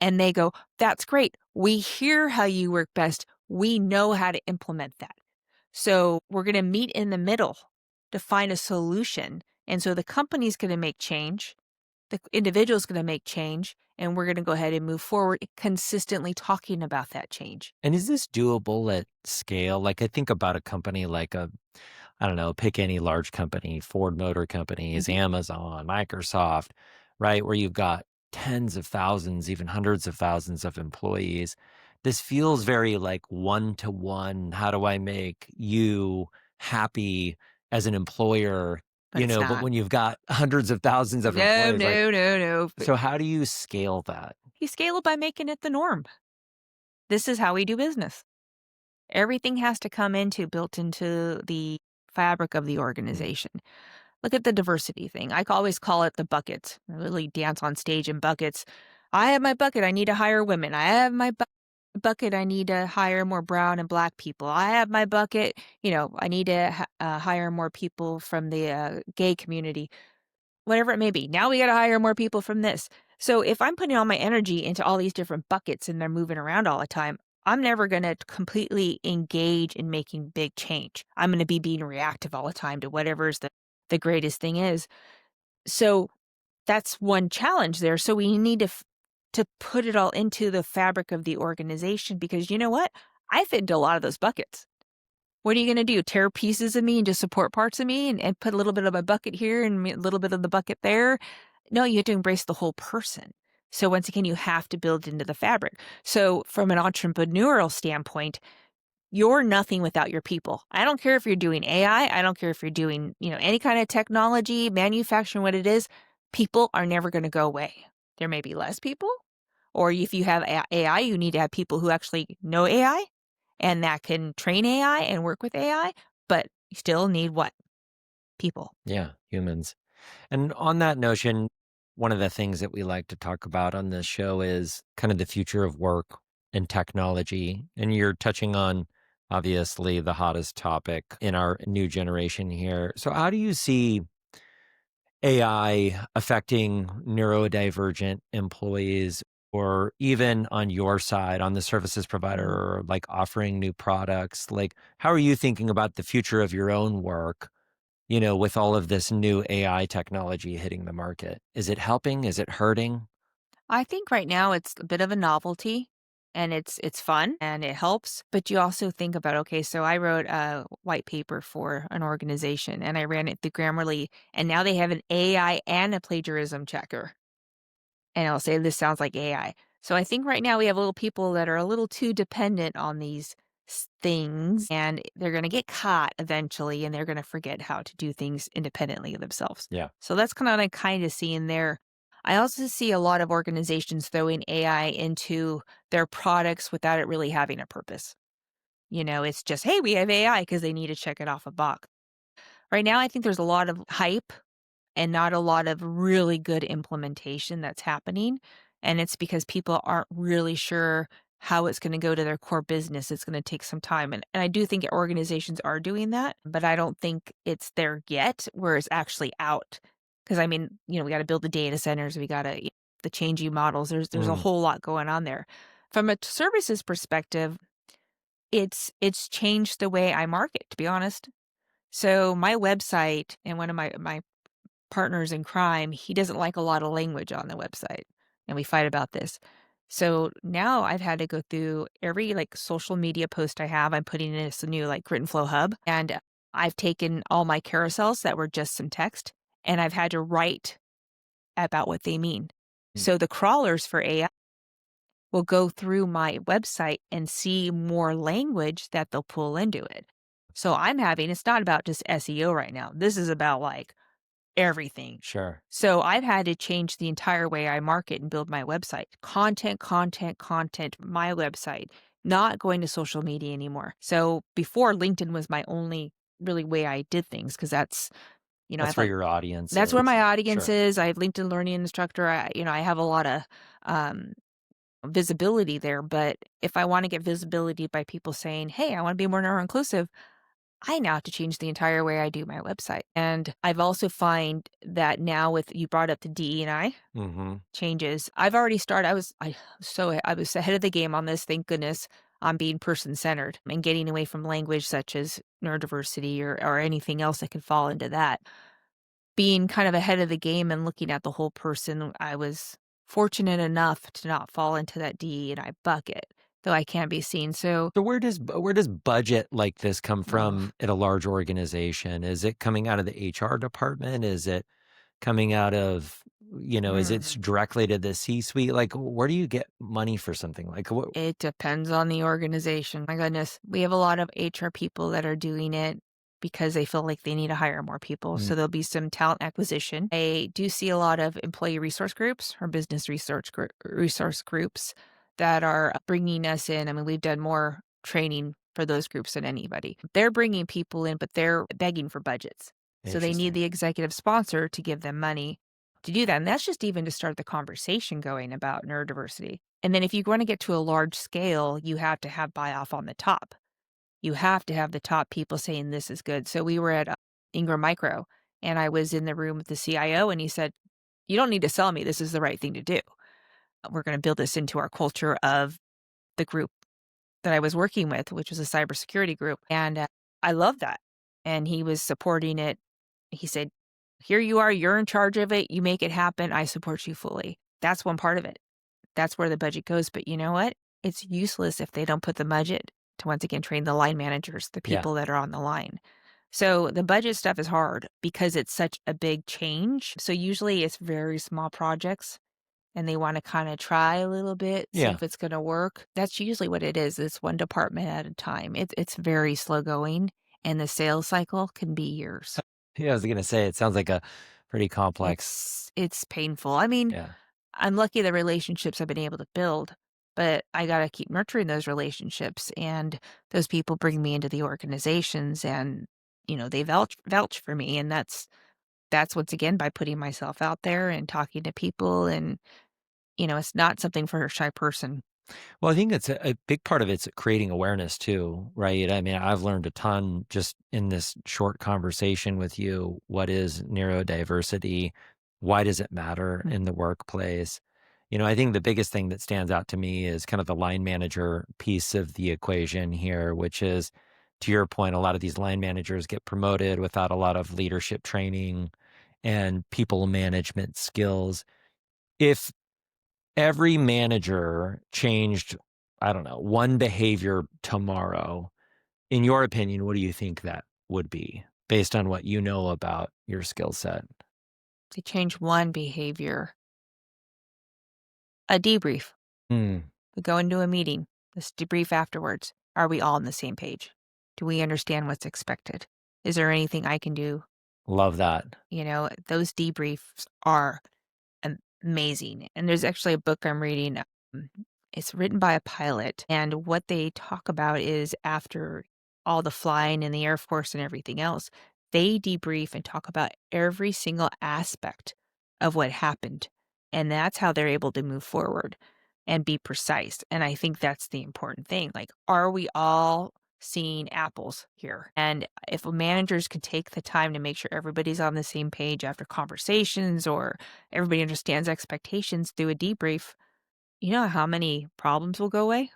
and they go, "That's great. We hear how you work best. We know how to implement that. So we're going to meet in the middle to find a solution." And so the company's going to make change, the individual's going to make change, and we're going to go ahead and move forward consistently talking about that change. And is this doable at scale? Like, I think about a company like I don't know, pick any large company, Ford Motor Companies, Mhm. Amazon, Microsoft, right? Where you've got tens of thousands, even hundreds of thousands of employees. This feels very like one to one. How do I make you happy as an employer? But it's But not. when you've got hundreds of thousands of No, employees, like, no, no, no. But so how do you scale that? you scale it by making it the norm. This is how we do business. Everything has to come into built into the fabric of the Mm. organization. Look at the diversity thing. I always call it the buckets. I really dance on stage in buckets. I have my bucket. I need to hire women. I have my bucket. I need to hire more brown and black people. I have my bucket. I need to hire more people from the gay community, whatever it may be. Now we got to hire more people from this. So if I'm putting all my energy into all these different buckets and they're moving around all the time, I'm never going to completely engage in making big change. I'm going to be being reactive all the time to whatever's the greatest thing is. So that's one challenge there. So we need to put it all into the fabric of the organization because you know what? I fit into a lot of those buckets. What are you gonna do? Tear pieces of me and just support parts of me and put a little bit of my bucket here and a little bit of the bucket there? No, you have to embrace the whole person. So once again, you have to build into the fabric. So from an entrepreneurial standpoint, you're nothing without your people. I don't care if you're doing AI, I don't care if you're doing, any kind of technology, manufacturing, what it is, people are never gonna go away. There may be less people, or if you have AI, you need to have people who actually know AI and that can train AI and work with AI, but you still need what? People. Yeah, humans. And on that notion, one of the things that we like to talk about on this show is kind of the future of work and technology. And you're touching on obviously the hottest topic in our new generation here. So, how do you see AI affecting neurodivergent employees? Or even on your side, on the services provider, Mhm. or like offering new products, like how are you thinking about the future of your own work with all of this new AI technology hitting the market? Is it helping? Is it hurting? I think right now it's a bit of a novelty and it's fun and it helps, but you also think about, okay, so I wrote a white paper for an organization and I ran it through Grammarly and now they have an AI and a plagiarism checker. And I'll say this sounds like AI. So I think right now we have little people that are a little too dependent on these things and they're going to get caught eventually and they're going to forget how to do things independently of themselves. Yeah. So that's kind of seeing there. I also see a lot of organizations throwing AI into their products without it really having a purpose. It's just, hey, we have AI because they need to check it off a box. Right now, I think there's a lot of hype and not a lot of really good implementation that's happening. And it's because people aren't really sure how it's going to go to their core business. It's going to take some time. And I do think organizations are doing that, but I don't think it's there yet where it's actually out 'Cause I mean, we gotta build the data centers, we gotta the changing models, there's a Mm, whole lot going on there. From a services perspective, it's changed the way I market, to be honest. So, my website and one of my partners in crime, he doesn't like a lot of language on the website, and we fight about this. So, now I've had to go through every, like, social media post I have, I'm putting in this new, like, written flow hub, and I've taken all my carousels that were just some text, and I've had to write about what they mean. mm. So, the crawlers for AI will go through my website and see more language that they'll pull into it. So, it's not about just SEO right now. This is about, like, everything. Sure. So I've had to change the entire way I market and build my website. Content, content, content, my website, not going to social media anymore. So before LinkedIn was my only really way I did things because I That's where thought your audience that's where is. my audience Sure. is. I have LinkedIn Learning Instructor. I have a lot of um, visibility there. But if I want to get visibility by people saying, hey, I want to be more neuro inclusive, I now have to change the entire way I do my website. And I've also find that now with you brought up the DE&I Mhm. changes. I've already started. I was ahead of the game on this, thank goodness, on being person centered and getting away from language such as neurodiversity or anything else that could fall into that. Being kind of ahead of the game and looking at the whole person, I was fortunate enough to not fall into that DE&I bucket, though I can't be seen. So, So where does budget like this come ugh, from at a large organization? Is it coming out of the HR department? Is it coming out of, is it mm. directly to the C-suite? Like, where do you get money for something? Like, what? It depends on the organization. My goodness, we have a lot of HR people that are doing it because they feel like they need to hire more people. Mm, So there'll be some talent acquisition. I do see a lot of employee resource groups or business resource groups that are bringing us in. I mean, we've done more training for those groups than anybody. They're bringing people in, but they're begging for budgets. So they need interesting. the executive sponsor to give them money to do that. And that's just even to start the conversation going about neurodiversity. And then if you want to get to a large scale, you have to have buy off on the top. You have to have the top people saying this is good. So we were at Ingram Micro and I was in the room with the CIO and he said, you don't need to sell me. This is the right thing to do. We're going to build this into our culture of the group that I was working with, which was a cybersecurity group. And I love that. And he was supporting it. He said, here you are. You're in charge of it. You make it happen. I support you fully. That's one part of it. That's where the budget goes, but you know what? It's useless if they don't put the budget to once again train the line managers, the Yeah. people that are on the line. So the budget stuff is hard because it's such a big change. So usually it's very small projects and they want to kind of try a little bit, see Yeah. if it's going to work. That's usually what it is. It's one department at a time. It's very slow going and the sales cycle can be years. Yeah, I was gonna say, it sounds like a pretty complex. It's painful. I mean, Yeah. I'm lucky the relationships I've been able to build, but I gotta keep nurturing those relationships, and those people bring me into the organizations, and they vouch for me, and that's once again by putting myself out there and talking to people, and it's not something for a shy person. Well, I think it's a big part of it's creating awareness too, right? I mean, I've learned a ton just in this short conversation with you. What is neurodiversity? Why does it matter Mm. in the workplace? I think the biggest thing that stands out to me is kind of the line manager piece of the equation here, which is, to your point, a lot of these line managers get promoted without a lot of leadership training and people management skills. If every manager changed, I don't know, one behavior tomorrow, in your opinion, what do you think that would be based on what you know about your skill set? To change one behavior, a debrief. Hmm, We go into a meeting. Let's debrief afterwards. Are we all on the same page? Do we understand what's expected? Is there anything I can do? love that. Those debriefs are amazing. And there's actually a book I'm reading. It's written by a pilot. And what they talk about is after all the flying in the Air Force and everything else, they debrief and talk about every single aspect of what happened. And that's how they're able to move forward and be precise. And I think that's the important thing. Like, are we all seeing apples here. And if managers could take the time to make sure everybody's on the same page after conversations or everybody understands expectations through a debrief, you know how many problems will go away?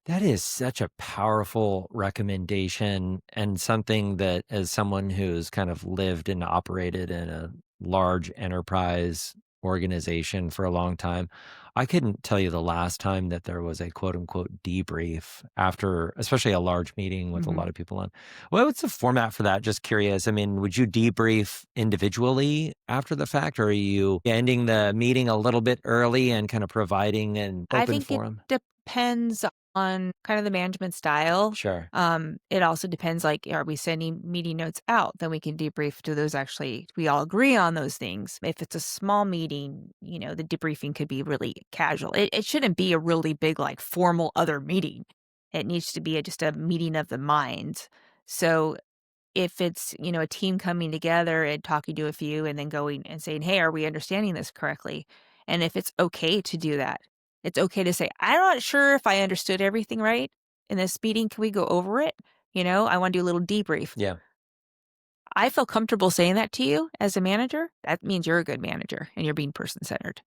That is such a powerful recommendation and something that, as someone who's kind of lived and operated in a large enterprise organization for a long time, I couldn't tell you the last time that there was a quote unquote debrief after, especially a large meeting with a Mhm. lot of people on. Well, what's the format for that? Just curious. I mean, would you debrief individually after the fact, or are you ending the meeting a little bit early and kind of providing an I open think it forum? depends on kind of the management style. Sure. It also depends, like, are we sending meeting notes out? Then we can debrief. Do those actually, we all agree on those things? If it's a small meeting, the debriefing could be really casual. It shouldn't be a really big, like, formal other meeting. It needs to be just a meeting of the minds. So if it's, a team coming together and talking to a few and then going and saying, "Hey, are we understanding this correctly?" And if it's okay to do that, it's okay to say, "I'm not sure if I understood everything right in this meeting. Can we go over it? I want to do a little debrief." Yeah. I feel comfortable saying that to you as a manager. That means you're a good manager and you're being person centered.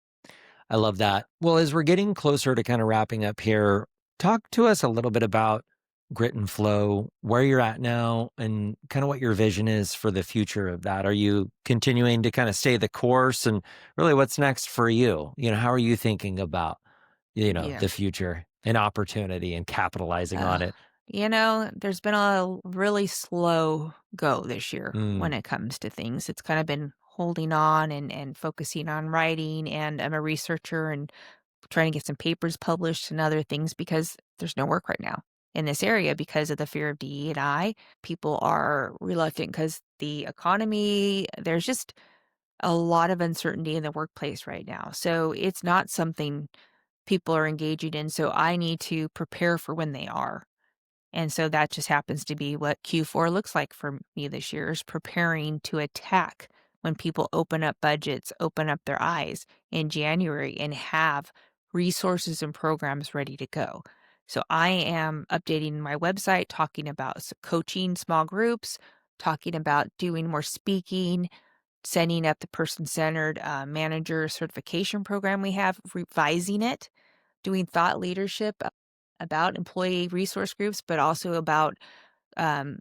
I love that. Well, as we're getting closer to kind of wrapping up here, talk to us a little bit about grit and flow, where you're at now, and kind of what your vision is for the future of that. Are you continuing to kind of stay the course, and really what's next for you? How are you thinking about, Yeah. the future and opportunity and capitalizing Uh, on it? there's been a really slow go this year when Mm, it comes to things. It's kind of been holding on and focusing on writing. And I'm a researcher and trying to get some papers published and other things because there's no work right now in this area because of the fear of DE&I. People are reluctant because the economy, there's just a lot of uncertainty in the workplace right now. So it's not something people are engaging in. So I need to prepare for when they are. And so that just happens to be what Q4 looks like for me this year is preparing to attack when people open up budgets, open up their eyes in January and have resources and programs ready to go. So I am updating my website, talking about coaching small groups, talking about doing more speaking, setting up the person centered manager certification program we have, revising it, doing thought leadership about employee resource groups, but also about um,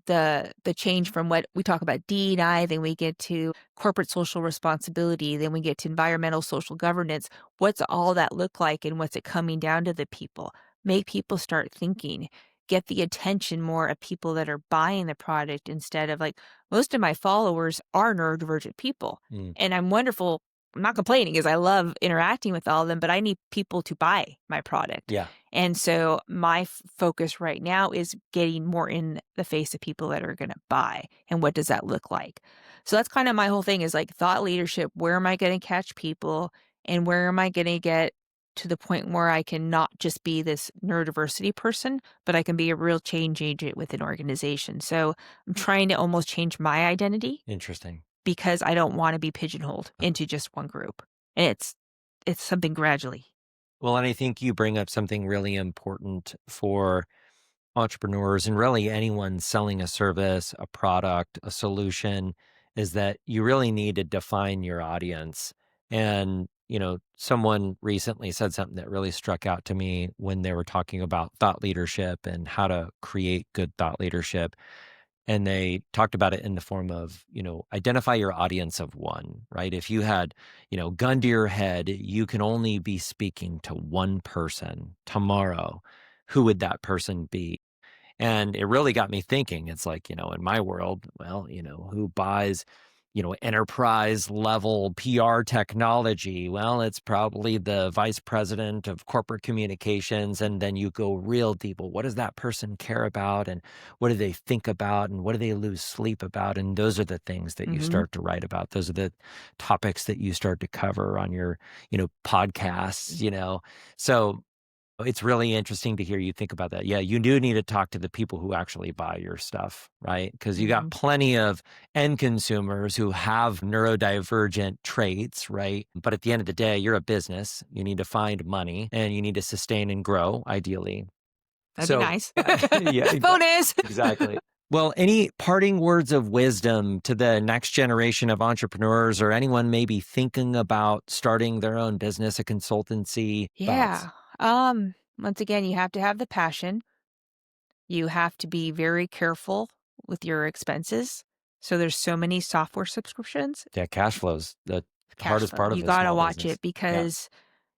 the change from what we talk about DEI, then we get to corporate social responsibility, then we get to environmental social governance. What's all that look like, and what's it coming down to the people? Make people start thinking. Get the attention more of people that are buying the product instead of like most of my followers are neurodivergent people, mm, and I'm wonderful. I'm not complaining because I love interacting with all of them, but I need people to buy my product. yeah. And so my focus right now is getting more in the face of people that are going to buy. And what does that look like? So that's kind of my whole thing is like thought leadership. Where am I going to catch people? And where am I going to get to the point where I can not just be this neurodiversity person, but I can be a real change agent with an organization. So I'm trying to almost change my identity Interesting. because I don't want to be pigeonholed into just one group. And it's something gradually. Well, and I think you bring up something really important for entrepreneurs and really anyone selling a service, a product, a solution is that you really need to define your audience. And, someone recently said something that really struck out to me when they were talking about thought leadership and how to create good thought leadership. And they talked about it in the form of, identify your audience of one, right? If you had, gun to your head, you can only be speaking to one person tomorrow. Who would that person be? And it really got me thinking. It's like, in my world, well, who buys, enterprise level PR technology? Well, it's probably the vice president of corporate communications. And then you go real deep. Well, what does that person care about? And what do they think about? And what do they lose sleep about? And those are the things that you Hmm. start to write about. Those are the topics that you start to cover on your, podcasts. So it's really interesting to hear you think about that. Yeah, you do need to talk to the people who actually buy your stuff, right? Because you got Hmm. plenty of end consumers who have neurodivergent traits, right? But at the end of the day, you're a business. You need to find money and you need to sustain and grow, ideally. That'd be So, nice. yeah, Bonus. exactly. Well, any parting words of wisdom to the next generation of entrepreneurs or anyone maybe thinking about starting their own business, a consultancy? Thoughts? Yeah. Once again, you have to have the passion. You have to be very careful with your expenses. So there's so many software subscriptions, Yeah, cash flows the cash hardest flow. part of You a gotta small watch it business. Yeah. because,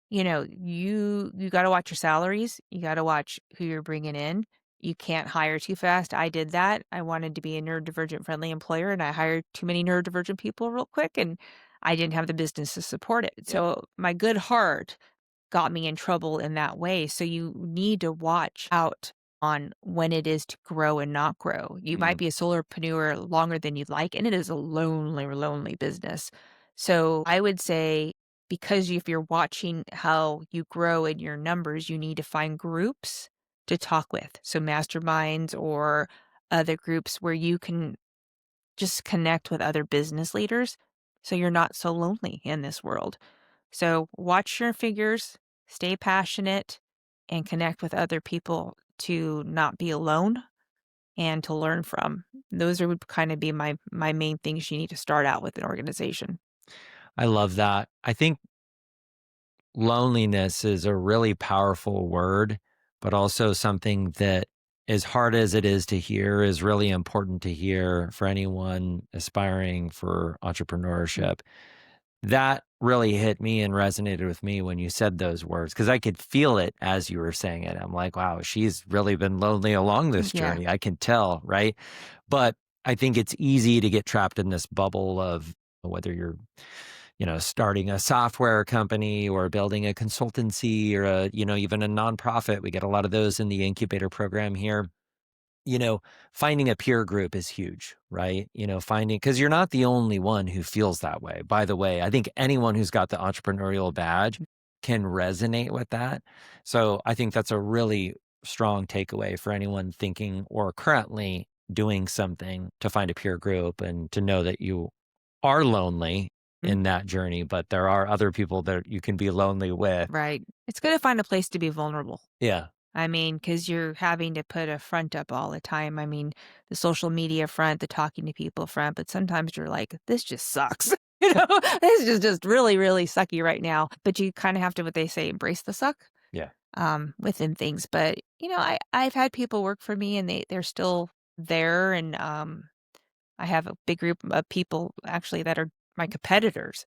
you gotta watch your salaries. You gotta watch who you're bringing in. You can't hire too fast. I did that. I wanted to be a neurodivergent friendly employer and I hired too many neurodivergent people real quick and I didn't have the business to support it. Yeah. So my good heart got me in trouble in that way. So you need to watch out on when it is to grow and not grow. You might Mhm. be a solopreneur longer than you'd like, and it is a lonely, lonely business. So I would say because if you're watching how you grow in your numbers, you need to find groups to talk with. So masterminds or other groups where you can just connect with other business leaders so you're not so lonely in this world. So watch your figures, stay passionate, and connect with other people to not be alone and to learn from. Those are would kind of be my main things you need to start out with an organization. I love that. I think loneliness is a really powerful word, but also something that, as hard as it is to hear, is really important to hear for anyone aspiring for entrepreneurship. That really hit me and resonated with me when you said those words because I could feel it as you were saying it. I'm like, wow, she's really been lonely along this Yeah. journey. I can tell, right? But I think it's easy to get trapped in this bubble of whether you're starting a software company or building a consultancy or even a nonprofit. We get a lot of those in the incubator program here. You know, Finding a peer group is huge, right? Finding, because you're not the only one who feels that way. By the way, I think anyone who's got the entrepreneurial badge can resonate with that. So I think that's a really strong takeaway for anyone thinking or currently doing something to find a peer group and to know that you are lonely Mm, in that journey, but there are other people that you can be lonely with. right. It's good to find a place to be vulnerable. Yeah. I mean, because you're having to put a front up all the time. I mean, the social media front, the talking to people front, but sometimes you're like, this just sucks. This is just really, really sucky right now. But you kind of have to, what they say, embrace the suck Yeah. within things. But I've had people work for me and they're still there, and I have a big group of people actually that are my competitors,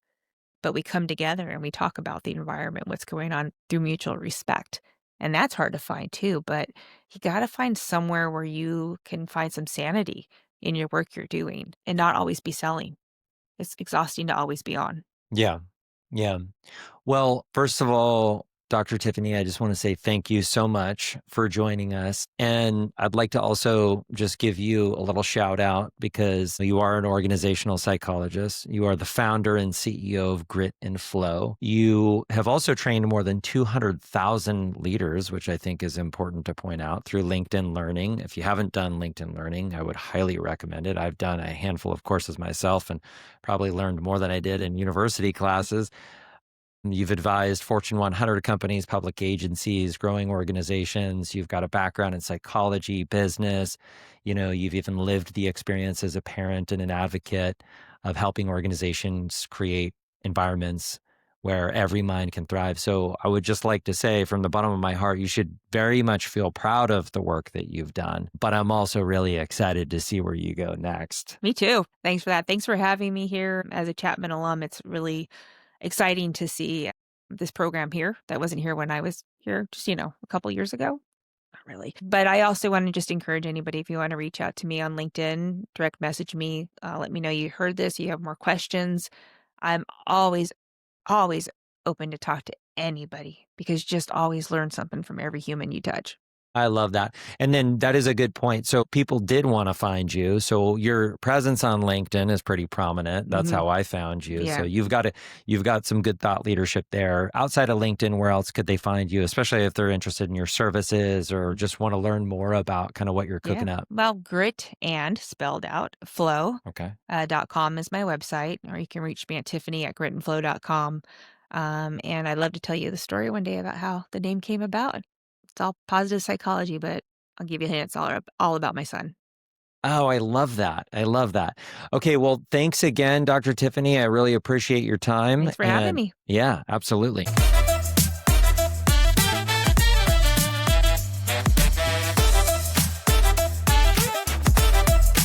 but we come together and we talk about the environment, what's going on through mutual respect. And that's hard to find too, but you got to find somewhere where you can find some sanity in your work you're doing and not always be selling. It's exhausting to always be on. Yeah. Yeah. Well, first of all, Dr. Tiffany, I just want to say thank you so much for joining us. And I'd like to also just give you a little shout out because you are an organizational psychologist. You are the founder and CEO of Grit and Flow. You have also trained more than 200,000 leaders, which I think is important to point out through LinkedIn Learning. If you haven't done LinkedIn Learning, I would highly recommend it. I've done a handful of courses myself and probably learned more than I did in university classes. You've advised Fortune 100 companies, public agencies, growing organizations. You've got a background in psychology, business. You've even lived the experience as a parent and an advocate of helping organizations create environments where every mind can thrive. So I would just like to say from the bottom of my heart, you should very much feel proud of the work that you've done. But I'm also really excited to see where you go next. Me too. Thanks for that. Thanks for having me here as a Chapman alum. It's really exciting to see this program here that wasn't here when I was here just, a couple years ago. Not really. But I also want to just encourage anybody if you want to reach out to me on LinkedIn, direct message me, let me know you heard this, you have more questions. I'm always, always open to talk to anybody because you just always learn something from every human you touch. I love that. And then that is a good point. So people did want to find you. So your presence on LinkedIn is pretty prominent. That's Hmm. how I found you. So Yeah. you've got some good thought leadership there. Outside of LinkedIn, where else could they find you, especially if they're interested in your services or just want to learn more about kind of what you're Yeah. cooking up? Well, grit and spelled out flow Okay. .com is my website, or you can reach me at Tiffany at gritandflow.com. And I'd love to tell you the story one day about how the name came about. It's all positive psychology, but I'll give you a hint. It's all about my son. Oh, I love that. I love that. Okay, well, thanks again, Dr. Tiffany. I really appreciate your time. Thanks for having And me. yeah, absolutely.